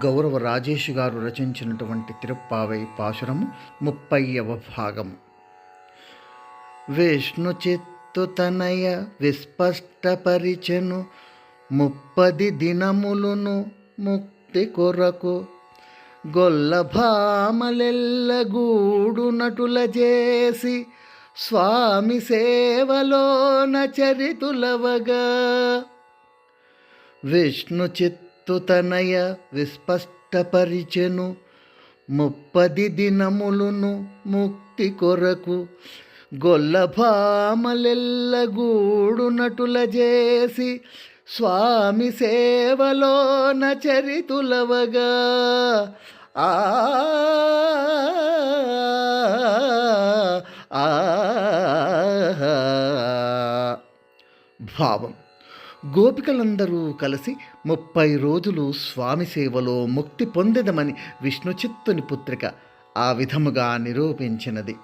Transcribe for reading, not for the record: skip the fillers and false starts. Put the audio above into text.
గౌరవ రాజేష్ గారు రచించినటువంటి తిరుప్పావై పాశురము 30వ భాగము. విష్ణు చిత్తుతనయ విస్పష్టపరిచెను 30 దినములును ముక్తి కొరకు గొల్లభామలెల్లగూడునటుల చేసి స్వామి సేవలోన చరితులవగా. విష్ణు చిత్తుతనయ విస్పష్టపరిచెను 30 దినములును ముక్తి కొరకు గొల్లభామలెల్లగూడునటుల చేసి స్వామి సేవలోన చరితులవగా. ఆ భావం: గోపికలందరూ కలిసి 30 రోజులు స్వామి సేవలో ముక్తి పొందెదమని విష్ణుచిత్తుని పుత్రిక ఆ విధముగా నిరూపించినది.